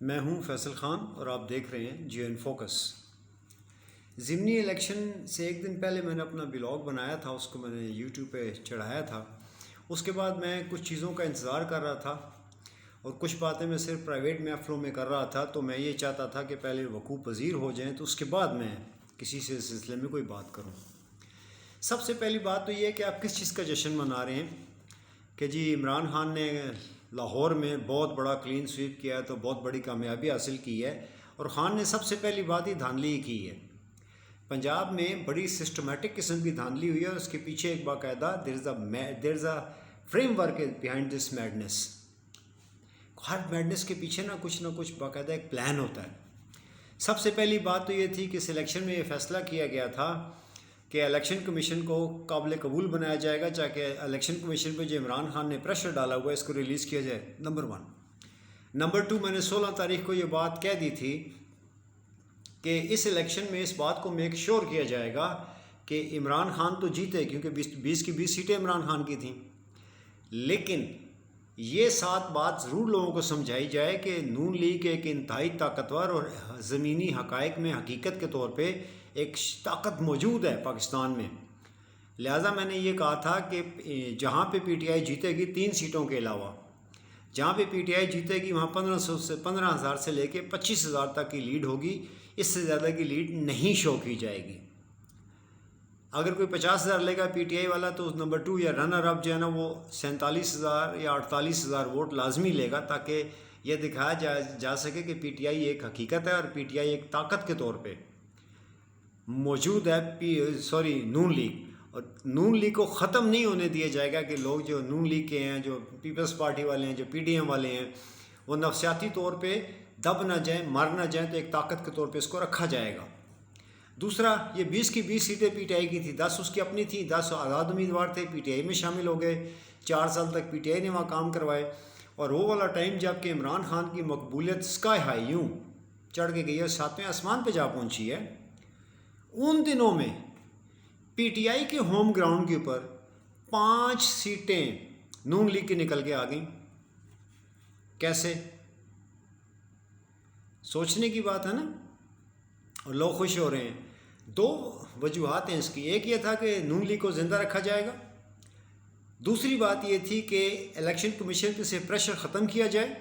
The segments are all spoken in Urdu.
میں ہوں فیصل خان اور آپ دیکھ رہے ہیں جیو ان فوکس۔ ضمنی الیکشن سے ایک دن پہلے میں نے اپنا بلاگ بنایا تھا، اس کو میں نے یوٹیوب پہ چڑھایا تھا۔ اس کے بعد میں کچھ چیزوں کا انتظار کر رہا تھا اور کچھ باتیں میں صرف پرائیویٹ محفلوں میں کر رہا تھا، تو میں یہ چاہتا تھا کہ پہلے وقوع پذیر ہو جائیں تو اس کے بعد میں کسی سے سلسلے میں کوئی بات کروں۔ سب سے پہلی بات تو یہ ہے کہ آپ کس چیز کا جشن منا رہے ہیں کہ جی عمران خان نے لاہور میں بہت بڑا کلین سویپ کیا ہے، تو بہت بڑی کامیابی حاصل کی ہے، اور خان نے سب سے پہلی بات ہی دھاندلی کی ہے۔ پنجاب میں بڑی سسٹمیٹک قسم کی دھاندلی ہوئی ہے، اور اس کے پیچھے ایک باقاعدہ there is a framework behind this madness. ہر میڈنس کے پیچھے نہ کچھ باقاعدہ ایک پلان ہوتا ہے۔ سب سے پہلی بات تو یہ تھی کہ اس الیکشن میں یہ فیصلہ کیا گیا تھا کہ الیکشن کمیشن کو قابل قبول بنایا جائے گا، چاہے الیکشن کمیشن پہ جو عمران خان نے پریشر ڈالا ہوا ہے اس کو ریلیز کیا جائے، نمبر 1۔ نمبر 2، میں نے 16 تاریخ کو یہ بات کہہ دی تھی کہ اس الیکشن میں اس بات کو میک شور کیا جائے گا کہ عمران خان تو جیتے، کیونکہ 20 کی 20 سیٹیں عمران خان کی تھیں، لیکن یہ ساتھ بات ضرور لوگوں کو سمجھائی جائے کہ نون لیگ ایک انتہائی طاقتور اور زمینی حقائق میں حقیقت کے طور پہ ایک طاقت موجود ہے پاکستان میں۔ لہٰذا میں نے یہ کہا تھا کہ جہاں پہ پی ٹی آئی جیتے گی 3 سیٹوں کے علاوہ، جہاں پہ پی ٹی آئی جیتے گی وہاں 15,000 سے لے کے 25,000 تک کی لیڈ ہوگی، اس سے زیادہ کی لیڈ نہیں شو کی جائے گی۔ اگر کوئی 50,000 لے گا پی ٹی آئی والا تو نمبر 2 یا رنر اپ جو ہے نا وہ 47,000 یا 48,000 ووٹ لازمی لے گا، تاکہ یہ دکھایا جا سکے کہ پی ٹی آئی ایک حقیقت ہے اور پی ٹی آئی ایک طاقت کے طور پہ موجود ہے۔ نون لیگ، اور نون لیگ کو ختم نہیں ہونے دیا جائے گا کہ لوگ جو نون لیگ کے ہیں، جو پیپلز پارٹی والے ہیں، جو پی ڈی ایم والے ہیں، وہ نفسیاتی طور پہ دب نہ جائیں، مر نہ جائیں، تو ایک طاقت کے طور پہ اس کو رکھا جائے گا۔ دوسرا، یہ 20 کی 20 سیٹیں پی ٹی آئی کی تھی، 10 اس کی اپنی تھیں، 10 آزاد امیدوار تھے، پی ٹی آئی میں شامل ہو گئے، 4 سال تک پی ٹی آئی نے وہاں کام کروائے، اور وہ والا ٹائم جب کہ عمران خان کی مقبولیت اسکائی ہائی یوں چڑھ کے گئی ہے، 7ویں آسمان پہ جا پہنچی ہے، ان دنوں میں پی ٹی آئی کے ہوم گراؤنڈ کے اوپر 5 سیٹیں نون لیگ کی نکل کے آ گئیں۔ کیسے؟ سوچنے کی بات ہے نا، اور لوگ خوش ہو رہے ہیں۔ 2 وجوہات ہیں اس کی، ایک یہ تھا کہ نون لیگ کو زندہ رکھا جائے گا، دوسری بات یہ تھی کہ الیکشن کمیشن پہ سے پریشر ختم کیا جائے،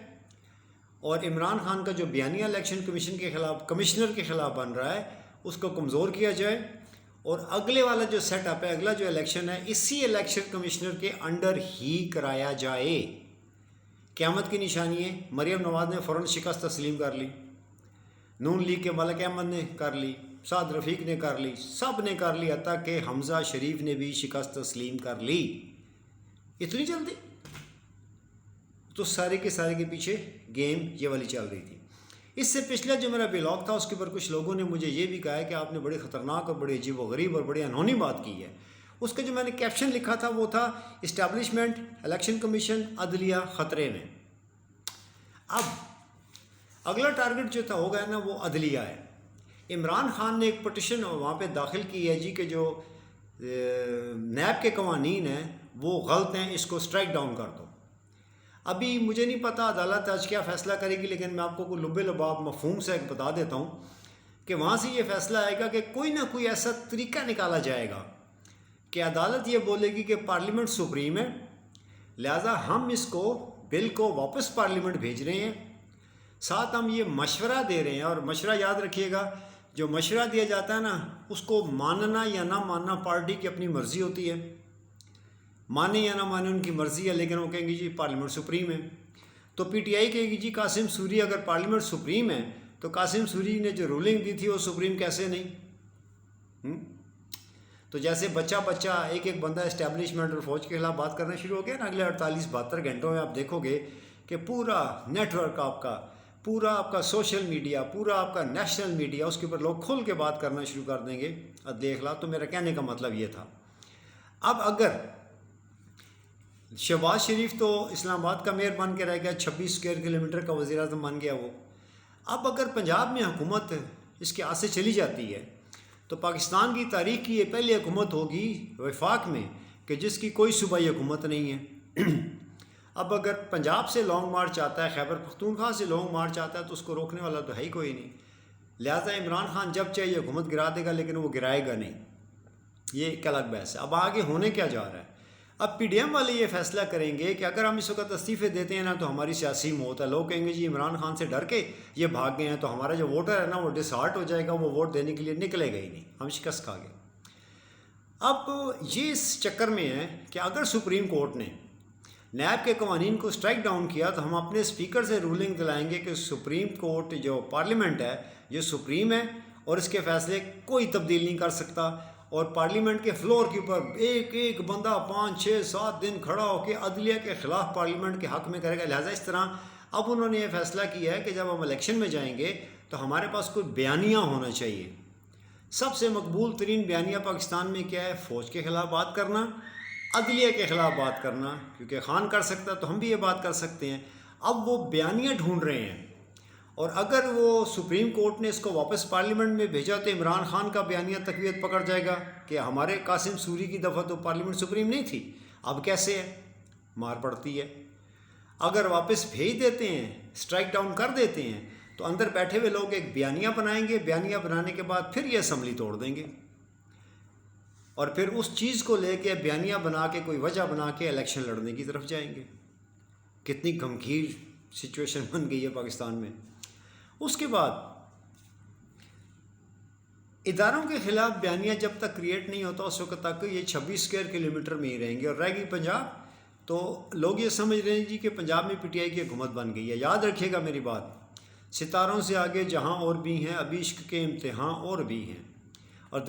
اور عمران خان کا جو بیانیہ الیکشن کمیشن کے خلاف، کمشنر کے خلاف بن رہا ہے، اس کو کمزور کیا جائے، اور اگلے والا جو سیٹ اپ ہے، اگلا جو الیکشن ہے، اسی الیکشن کمشنر کے انڈر ہی کرایا جائے۔ قیامت کی نشانی ہے، مریم نواز نے فوراً شکست تسلیم کر لی، نون لیگ کے ملک احمد نے کر لی، سعد رفیق نے کر لی، سب نے کر لی، حتیٰ کہ حمزہ شریف نے بھی شکست تسلیم کر لی۔ اتنی جلدی؟ تو سارے کے پیچھے گیم یہ والی چل رہی تھی۔ اس سے پچھلا جو میرا بلاگ تھا اس کے اوپر کچھ لوگوں نے مجھے یہ بھی کہا ہے کہ آپ نے بڑی خطرناک اور بڑی عجیب و غریب اور بڑی انہونی بات کی ہے۔ اس کا جو میں نے کیپشن لکھا تھا وہ تھا اسٹیبلشمنٹ، الیکشن کمیشن، عدلیہ خطرے میں۔ اب اگلا ٹارگٹ جو تھا ہوگا نا وہ عدلیہ ہے۔ عمران خان نے ایک پٹیشن وہاں پہ داخل کی ہے جی کہ جو نیب کے قوانین ہیں وہ غلط ہیں، اس کو اسٹرائک ڈاؤن کر دو۔ ابھی مجھے نہیں پتا عدالت آج کیا فیصلہ کرے گی، لیکن میں آپ کو لبے لباب مفہوم سے بتا دیتا ہوں کہ وہاں سے یہ فیصلہ آئے گا کہ کوئی نہ کوئی ایسا طریقہ نکالا جائے گا کہ عدالت یہ بولے گی کہ پارلیمنٹ سپریم ہے، لہٰذا ہم اس کو بل کو واپس پارلیمنٹ بھیج رہے ہیں، ساتھ ہم یہ مشورہ دے رہے ہیں، اور مشورہ یاد رکھیے گا، جو مشورہ دیا جاتا ہے نا اس کو ماننا یا نہ ماننا پارٹی کی اپنی مرضی ہوتی ہے، مانے یا نہ مانے ان کی مرضی ہے، لیکن وہ کہیں گے جی پارلیمنٹ سپریم ہے۔ تو پی ٹی آئی کہے گی جی قاسم سوری اگر پارلیمنٹ سپریم ہے تو قاسم سوری نے جو رولنگ دی تھی وہ سپریم کیسے نہیں؟ تو جیسے بچہ ایک بندہ اسٹیبلشمنٹ اور فوج کے خلاف بات کرنا شروع ہو گیا نا، اگلے 48-72 گھنٹوں میں آپ دیکھو گے کہ پورا نیٹ ورک پورا آپ کا سوشل میڈیا، پورا آپ کا نیشنل میڈیا، اس کے اوپر لوگ کھل کے بات کرنا شروع کر دیں گے۔ اب دیکھ لا، تو میرا کہنے کا مطلب یہ تھا۔ اب اگر شہباز شریف تو اسلام آباد کا میئر بن کے رہ گیا، 26 اسکوائر کلومیٹر کا وزیر اعظم بن گیا وہ، اب اگر پنجاب میں حکومت اس کے ہاتھ سے چلی جاتی ہے تو پاکستان کی تاریخ کی یہ پہلی حکومت ہوگی وفاق میں کہ جس کی کوئی صوبائی حکومت نہیں ہے۔ اب اگر پنجاب سے لانگ مارچ آتا ہے، خیبر پختونخوا سے لانگ مارچ آتا ہے، تو اس کو روکنے والا تو ہے ہی کوئی نہیں. لہٰذا عمران خان جب چاہیے حکومت گرا دے گا، لیکن وہ گرائے گا نہیں. یہ ایک الگ بحث ہے. اب آگے ہونے کیا جا رہا ہے؟ اب پی ڈی ایم والے یہ فیصلہ کریں گے کہ اگر ہم اس وقت استعفے دیتے ہیں نا تو ہماری سیاسی موت ہے. لوگ کہیں گے جی عمران خان سے ڈر کے یہ بھاگ گئے ہیں، تو ہمارا جو ووٹر ہے نا وہ ڈس ہارٹ ہو جائے گا، وہ ووٹ دینے کے لیے نکلے گا ہی نہیں، ہم شکست کھا گئے. اب یہ اس چکر میں ہے کہ اگر سپریم کورٹ نے نیب کے قوانین کو اسٹرائک ڈاؤن کیا تو ہم اپنے اسپیکر سے رولنگ دلائیں گے کہ سپریم کورٹ جو پارلیمنٹ ہے یہ سپریم ہے اور اس کے فیصلے کوئی تبدیل نہیں کر سکتا. اور پارلیمنٹ کے فلور کے اوپر ایک ایک بندہ 5 6 7 دن کھڑا ہو کے عدلیہ کے خلاف پارلیمنٹ کے حق میں کرے گا. لہٰذا اس طرح اب انہوں نے یہ فیصلہ کیا ہے کہ جب ہم الیکشن میں جائیں گے تو ہمارے پاس کوئی بیانیہ ہونا چاہیے. سب سے مقبول ترین بیانیہ پاکستان میں کیا ہے؟ فوج کے خلاف بات کرنا، عدلیہ کے خلاف بات کرنا، کیونکہ خان کر سکتا تو ہم بھی یہ بات کر سکتے ہیں. اب وہ بیانیہ ڈھونڈ رہے ہیں، اور اگر وہ سپریم کورٹ نے اس کو واپس پارلیمنٹ میں بھیجا تو عمران خان کا بیانیہ تقویت پکڑ جائے گا کہ ہمارے قاسم سوری کی دفعہ تو پارلیمنٹ سپریم نہیں تھی، اب کیسے ہے؟ مار پڑتی ہے. اگر واپس بھیج دیتے ہیں، اسٹرائک ڈاؤن کر دیتے ہیں، تو اندر بیٹھے ہوئے لوگ ایک بیانیہ بنائیں گے، بیانیہ بنانے کے بعد پھر یہ اسمبلی توڑ دیں گے اور پھر اس چیز کو لے کے بیانیہ بنا کے کوئی وجہ بنا کے الیکشن لڑنے کی طرف جائیں گے. کتنی غمگین سچویشن بن گئی ہے پاکستان میں. اس کے بعد اداروں کے خلاف بیانیہ جب تک کریٹ نہیں ہوتا اس وقت تک یہ 26 اسکوائر کلومیٹر میں ہی رہیں گے. اور رہ گئی پنجاب، تو لوگ یہ سمجھ رہے ہیں جی کہ پنجاب میں پی ٹی آئی کی حکومت بن گئی ہے. یاد رکھیے گا میری بات، ستاروں سے آگے جہاں اور بھی ہیں، ابھی عشق کے امتحان اور بھی ہیں. اور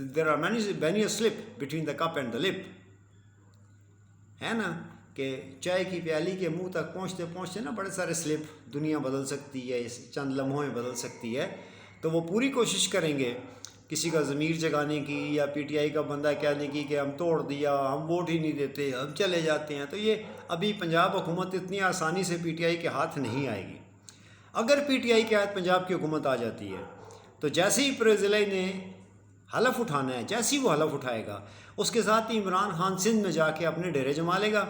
there are many a slip between the cup and the lip. ہے نا کہ چائے کی پیالی کے منہ تک پہنچتے پہنچتے نا بڑے سارے سلپ، دنیا بدل سکتی ہے، چند لمحوں میں بدل سکتی ہے. تو وہ پوری کوشش کریں گے کسی کا ضمیر جگانے کی، یا پی ٹی آئی کا بندہ کہنے کی کہ ہم توڑ دیا، ہم ووٹ ہی نہیں دیتے، ہم چلے جاتے ہیں. تو یہ ابھی پنجاب حکومت اتنی آسانی سے پی ٹی آئی کے ہاتھ نہیں آئے گی. اگر پی ٹی آئی کے ہاتھ پنجاب کی حکومت آ جاتی ہے تو جیسے ہی پریزیلائی نے حلف اٹھانا ہے، جیسے ہی وہ حلف اٹھائے گا اس کے ساتھ ہی عمران خان سندھ میں جا کے اپنے ڈیرے جما لے گا.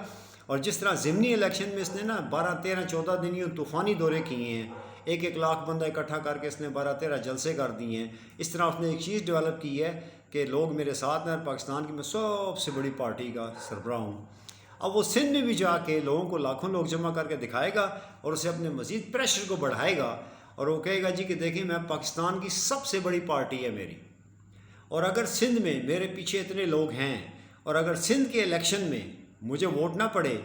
اور جس طرح ضمنی الیکشن میں اس نے نا 12 13 14 دن یوں طوفانی دورے کیے ہیں، 1 لاکھ بندہ اکٹھا کر کے اس نے 12 13 جلسے کر دیے ہیں. اس طرح اس نے ایک چیز ڈیولپ کی ہے کہ لوگ میرے ساتھ ہیں، پاکستان کی میں سب سے بڑی پارٹی کا سربراہ ہوں. اب وہ سندھ میں بھی جا کے لوگوں کو لاکھوں لوگ جمع کر کے دکھائے گا اور اسے اپنے مزید پریشر کو بڑھائے گا، اور وہ کہے گا جی کہ دیکھیں میں پاکستان کی سب سے بڑی پارٹی ہے میری، اور اگر سندھ میں میرے پیچھے اتنے لوگ ہیں اور اگر سندھ کے الیکشن میں مجھے ووٹ نہ پڑے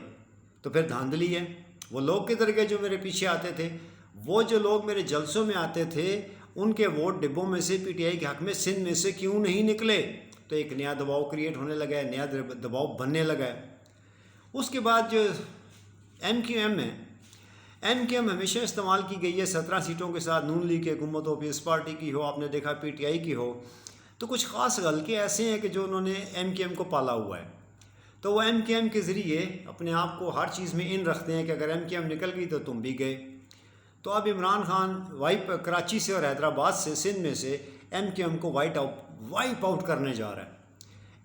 تو پھر دھاندلی ہے. وہ لوگ کدھر گئے جو میرے پیچھے آتے تھے؟ وہ جو لوگ میرے جلسوں میں آتے تھے ان کے ووٹ ڈبوں میں سے پی ٹی آئی کے حق میں سندھ میں سے کیوں نہیں نکلے؟ تو ایک نیا دباؤ کریٹ ہونے لگا ہے، نیا دباؤ بننے لگا ہے. اس کے بعد جو ایم کیو ایم ہے، ایم کیو ایم ہمیشہ استعمال کی گئی ہے 17 سیٹوں کے ساتھ. نون لیگ کی حکومت ہو، پیپلز پارٹی کی ہو، آپ نے دیکھا پی ٹی آئی کی ہو، تو کچھ خاص حلقے ایسے ہیں کہ جو انہوں نے ایم کیو ایم کو پالا ہوا ہے. تو وہ ایم کیو ایم کے ذریعے اپنے آپ کو ہر چیز میں ان رکھتے ہیں کہ اگر ایم کیو ایم نکل گئی تو تم بھی گئے. تو اب عمران خان کراچی سے اور حیدرآباد سے، سندھ میں سے ایم کیو ایم کو وائپ آؤٹ کرنے جا رہا ہے.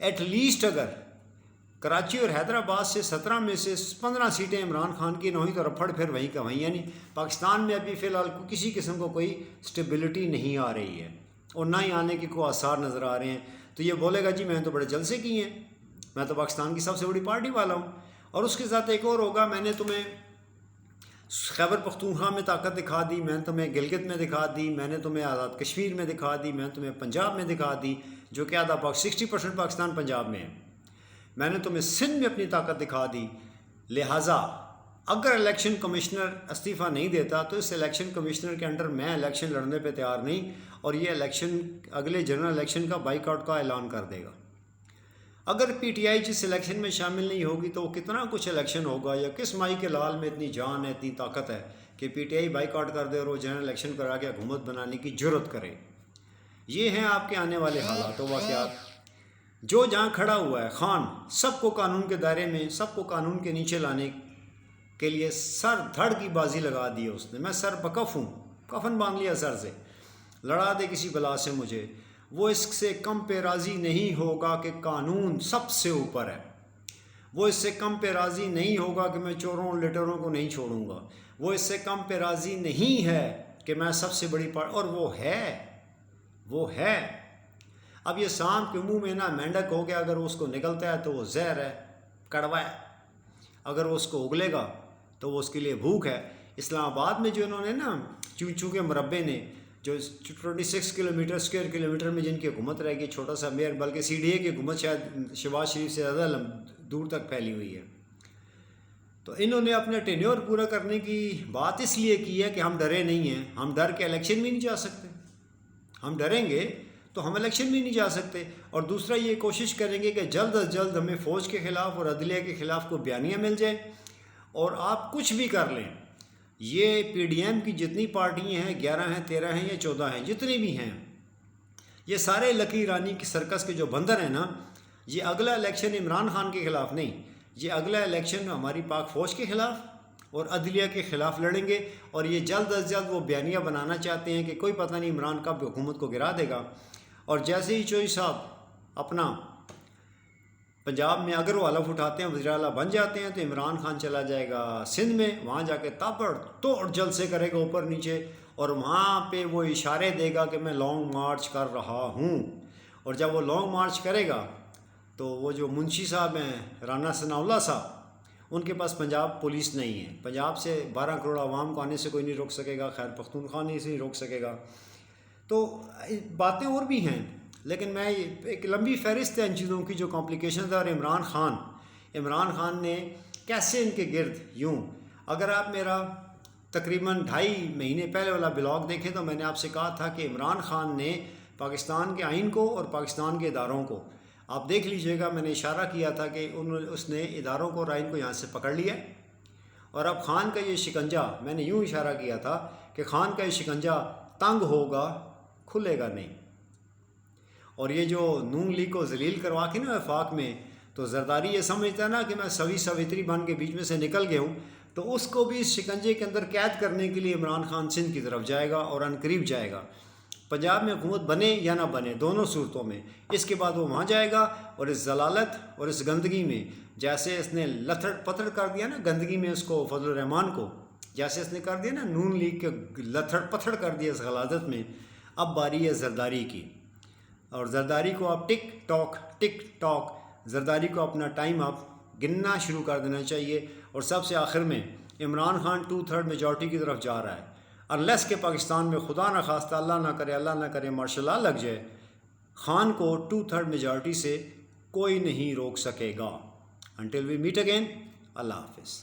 ایٹ لیسٹ اگر کراچی اور حیدرآباد سے 17 میں سے 15 سیٹیں عمران خان کی نہ ہوئی تو رپھڑ پھر وہیں کا وہیں. یعنی پاکستان میں ابھی فی الحال کسی قسم کو کوئی اسٹیبلٹی نہیں آ رہی ہے اور نہ ہی آنے کے کوئی آثار نظر آ رہے ہیں. تو یہ بولے گا جی میں تو بڑے جلسے کیے ہیں، میں تو پاکستان کی سب سے بڑی پارٹی والا ہوں. اور اس کے ساتھ ایک اور ہوگا، میں نے تمہیں خیبر پختونخوا میں طاقت دکھا دی، میں نے تمہیں گلگت میں دکھا دی، میں نے تمہیں آزاد کشمیر میں دکھا دی، میں نے تمہیں پنجاب میں دکھا دی جو کہ آدھا 60% پاکستان پنجاب میں ہے، میں نے تمہیں سندھ میں اپنی طاقت دکھا دی. لہٰذا اگر الیکشن کمشنر استعفیٰ نہیں دیتا تو اس الیکشن کمشنر کے انڈر میں الیکشن لڑنے پہ تیار نہیں، اور یہ الیکشن اگلے جنرل الیکشن کا بائیک آؤٹ کا اعلان کر دے گا. اگر پی ٹی آئی جس الیکشن میں شامل نہیں ہوگی تو وہ کتنا کچھ الیکشن ہوگا، یا کس مائی کے لال میں اتنی جان ہے، اتنی طاقت ہے کہ P T I bike out کر دے اور وہ جنرل الیکشن کرا کے حکومت بنانے کی جرت کرے. یہ ہیں آپ کے آنے والے حالات و واقعات. جو جہاں کھڑا ہوا ہے خان، سب کو قانون کے دائرے میں، سب کو قانون کے نیچے لانے کے لیے سر دھڑ کی بازی لگا دی ہے اس نے. میں سر بکف ہوں، کفن باندھ لیا سر سے، لڑا دے کسی بلا سے مجھے، وہ اس سے کم پہ راضی نہیں ہوگا کہ قانون سب سے اوپر ہے. وہ اس سے کم پہ راضی نہیں ہوگا کہ میں چوروں لٹوروں کو نہیں چھوڑوں گا، وہ اس سے کم پہ راضی نہیں ہے کہ میں سب سے بڑی اور وہ ہے۔ اب یہ سانپ کے منہ میں نا مینڈک ہو گیا، اگر اس کو نکلتا ہے تو وہ زہر ہے، کڑوا ہے، اگر وہ اس کو اگلے گا تو وہ اس کے لیے بھوک ہے۔ اسلام آباد میں جو انہوں نے نا چوں کے مربے نے جو 26 کلومیٹر اسکوائر کلومیٹر میں جن کی حکومت رہ گئی، چھوٹا سا میئر، بلکہ CDA کی حکومت شاید شہباز شریف سے زیادہ دور تک پھیلی ہوئی ہے۔ تو انہوں نے اپنا ٹینیور پورا کرنے کی بات اس لیے کی ہے کہ ہم ڈرے نہیں ہیں، ہم ڈر کے الیکشن بھی نہیں جا سکتے، ہم ڈریں گے تو ہم الیکشن بھی نہیں جا سکتے۔ اور دوسرا یہ کوشش کریں گے کہ جلد از جلد ہمیں فوج کے خلاف اور عدلیہ کے خلاف کوئی بیانیہ مل جائے، اور آپ کچھ بھی کر لیں۔ یہ PDM کی جتنی پارٹیاں ہیں، 11 ہیں، 13 ہیں یا 14 ہیں، جتنی بھی ہیں، یہ سارے لکی رانی کی سرکس کے جو بندر ہیں نا، یہ اگلا الیکشن عمران خان کے خلاف نہیں، یہ اگلا الیکشن ہماری پاک فوج کے خلاف اور عدلیہ کے خلاف لڑیں گے۔ اور یہ جلد از جلد وہ بیانیہ بنانا چاہتے ہیں کہ کوئی پتہ نہیں عمران کب حکومت کو گرا دے گا۔ اور جیسے ہی چوئی صاحب اپنا پنجاب میں اگر وہ حلف اٹھاتے ہیں، وزیر اعلیٰ بن جاتے ہیں، تو عمران خان چلا جائے گا سندھ میں، وہاں جا کے تابڑ توڑ جلسے کرے گا اوپر نیچے، اور وہاں پہ وہ اشارے دے گا کہ میں لانگ مارچ کر رہا ہوں۔ اور جب وہ لانگ مارچ کرے گا تو وہ جو منشی صاحب ہیں رانا ثناء اللہ صاحب، ان کے پاس پنجاب پولیس نہیں ہے، پنجاب سے 12 کروڑ عوام کو آنے سے کوئی نہیں روک سکے گا، خیر پختونخوا نہیں سے نہیں روک سکے گا۔ تو باتیں اور بھی ہیں، لیکن میں ایک لمبی فہرست ہے ان چیزوں کی جو کمپلیکیشنز ہے۔ اور عمران خان نے کیسے ان کے گرد یوں، اگر آپ میرا تقریباً 2.5 مہینے پہلے والا بلاگ دیکھیں تو میں نے آپ سے کہا تھا کہ عمران خان نے پاکستان کے آئین کو اور پاکستان کے اداروں کو، آپ دیکھ لیجئے گا، میں نے اشارہ کیا تھا کہ اس نے اداروں کو اور آئین کو یہاں سے پکڑ لیا، اور اب خان کا یہ شکنجہ، میں نے یوں اشارہ کیا تھا کہ خان کا یہ شکنجہ تنگ ہوگا، کھلے گا نہیں۔ اور یہ جو نون لیگ کو ذلیل کروا کے نا وفاق میں، تو زرداری یہ سمجھتا ہے نا کہ میں سویتری بن کے بیچ میں سے نکل گیا ہوں، تو اس کو بھی اس شکنجے کے اندر قید کرنے کے لیے عمران خان سندھ کی طرف جائے گا اور عنقریب جائے گا۔ پنجاب میں حکومت بنے یا نہ بنے، دونوں صورتوں میں اس کے بعد وہ وہاں جائے گا، اور اس ضلالت اور اس گندگی میں، جیسے اس نے لتھڑ پتھڑ کر دیا نا گندگی میں اس کو، فضل الرحمان کو، جیسے اس نے کر دیا نا نون لیگ کے لتھڑ پتھڑ کر دیا اس غلاظت میں، اب باری ہے زرداری کی۔ اور زرداری کو آپ ٹک ٹاک زرداری کو اپنا ٹائم آپ گننا شروع کر دینا چاہیے۔ اور سب سے آخر میں عمران خان 2/3 میجورٹی کی طرف جا رہا ہے، انلیس کہ پاکستان میں خدا نہ خواستہ اللہ نہ کرے مارشل لا لگ جائے، خان کو 2/3 میجورٹی سے کوئی نہیں روک سکے گا۔ انٹل وی میٹ اگین، اللہ حافظ۔